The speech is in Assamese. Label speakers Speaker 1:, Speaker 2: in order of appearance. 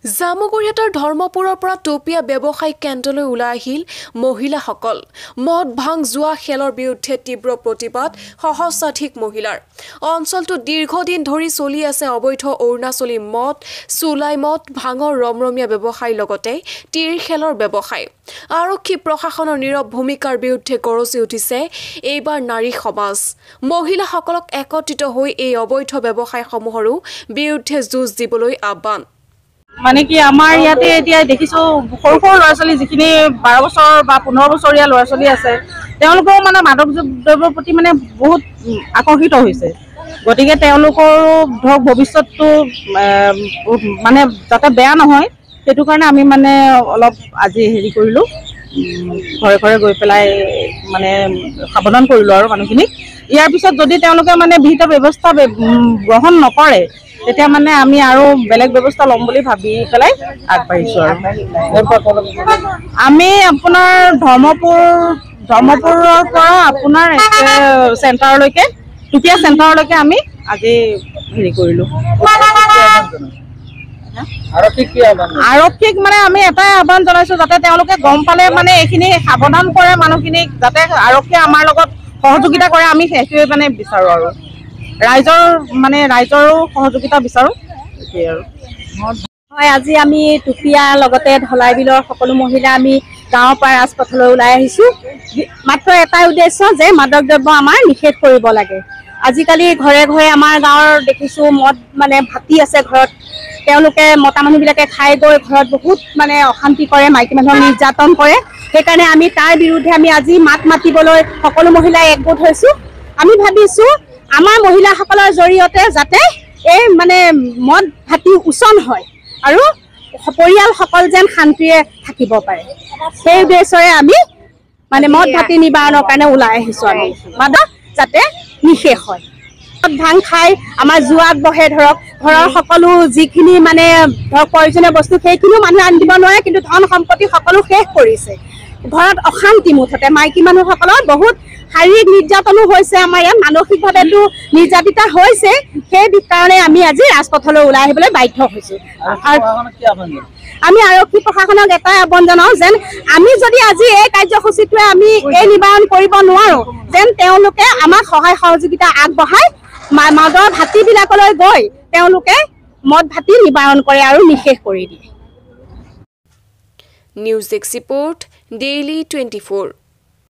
Speaker 1: জামুগুৰিয়াৰ ধৰ্মপুৰৰ পৰা টপিয়া ব্যৱসায়িক কেন্দ্ৰলৈ ওলাই আহিল মহিলাসকল মদ ভাং জুৱা খেলৰ বিৰুদ্ধে তীব্ৰ প্ৰতিবাদ সহস্ৰাধিক মহিলাৰ অঞ্চলটো দীৰ্ঘদিন ধৰি চলি আছে অবৈধ অৰুণাচলী মদ চুলাই মদ ভাঙৰ ৰমৰমীয়া ব্যৱসায়ৰ লগতে তীৰ খেলৰ ব্যৱসায় আৰক্ষী প্ৰশাসনৰ নীৰৱ ভূমিকাৰ বিৰুদ্ধে গৰজি উঠিছে এইবাৰ নাৰী সমাজ মহিলাসকলক একত্ৰিত হৈ এই অবৈধ ব্যৱসায়সমূহৰো বিৰুদ্ধে যুঁজ দিবলৈ আহ্বান
Speaker 2: মানে কি আমাৰ ইয়াতে এতিয়া দেখিছো সৰু সৰু ল'ৰা ছোৱালী যিখিনি 12 বছৰ বা 15 বছৰীয়া ল'ৰা ছোৱালী আছে তেওঁলোকেও মানে মাদক দ্ৰব্যৰ প্ৰতি মানে বহুত আকৰ্ষিত হৈছে গতিকে তেওঁলোকৰ ধৰক ভৱিষ্যতটো মানে যাতে বেয়া নহয় সেইটো কাৰণে আমি মানে অলপ আজি হেৰি কৰিলো ঘৰে ঘৰে গৈ পেলাই মানে সাৱধান কৰিলো আৰু মানুহখিনি ইয়াৰ পিছত যদি তেওঁলোকে মানে বিহিত ব্যৱস্থা গ্ৰহণ নকৰে তেতিয়া মানে আমি আৰু বেলেগ ব্যৱস্থা লম বুলি ভাবি পেলাই আগবাঢ়িছো আৰু আমি আপোনাৰ ধৰ্মপুৰৰ পৰা আপোনাৰ চেণ্টাৰলৈকে টুপিয়া চেণ্টাৰলৈকে আমি আজি হেৰি কৰিলো আৰক্ষীক মানে আমি এটাই আহ্বান জনাইছো যাতে তেওঁলোকে গম পালে মানে এইখিনি সাৱধান কৰে মানুহখিনিক যাতে আৰক্ষীয়ে আমাৰ লগত সহযোগিতা কৰে আমি সেইটোৱে মানে বিচাৰো আৰু ৰাইজৰো সহযোগিতা বিচাৰো
Speaker 3: হয় আজি আমি টুপিয়া লগতে ধলাই বিলৰ সকলো মহিলা আমি গাঁৱৰ পৰা ৰাজপথলৈ ওলাই আহিছো মাত্ৰ এটাই উদ্দেশ্য যে মাদক দ্ৰব্য আমাৰ নিষেধ কৰিব লাগে আজিকালি ঘৰে ঘৰে আমাৰ গাঁৱৰ দেখিছো মদ মানে ভাতি আছে ঘৰত তেওঁলোকে মতা মানুহবিলাকে খাই গৈ ঘৰত বহুত মানে অশান্তি কৰে মাইকী মানুহক নিৰ্যাতন কৰে সেইকাৰণে আমি তাৰ বিৰুদ্ধে আমি আজি মাত মাতিবলৈ সকলো মহিলাই একগোট হৈছো আমি ভাবিছো আমাৰ মহিলাসকলৰ জৰিয়তে যাতে এই মানে মদ ভাতি উচন হয় আৰু পৰিয়ালসকল যেন শান্তিৰে থাকিব পাৰে সেই উদ্দেশ্যৰে আমি মানে মদ ভাতি নিবাৰণৰ কাৰণে ওলাই আহিছো আমি মাদক যাতে নিষেধ হয় মদ ভাং খাই আমাৰ জুৱাত বহে ধৰক ঘৰৰ সকলো যিখিনি মানে ধৰক প্ৰয়োজনীয় বস্তু সেইখিনিও মানুহে আনি দিব নোৱাৰে কিন্তু ধন সম্পত্তি সকলো শেষ কৰিছে ঘৰত অশান্তি মুঠতে মাইকী মানুহসকলৰ বহুত শাৰীৰিক নিৰ্যাতনো হৈছে আমাৰ ইয়াত মানসিকভাৱেতো নিৰ্যাতিতা হৈছে সেই কাৰণে আমি আজি ৰাজপথলৈ ওলাই আহিবলৈ বাধ্য হৈছো আমি আৰক্ষী প্ৰশাসনক এটাই আহ্বান জনাওঁ যেন আমি যদি আজি এই কাৰ্যসূচীটোৱে আমি এই নিবাৰণ কৰিব নোৱাৰো যেন তেওঁলোকে আমাক সহায় সহযোগিতা আগবঢ়াই মদৰ ভাতিবিলাকলৈ গৈ তেওঁলোকে মদ ভাতি নিবাৰণ কৰে আৰু নিষেধ কৰি দিয়ে
Speaker 1: নিউজ ডেস্ক ৰিপোৰ্ট ডেইলি 24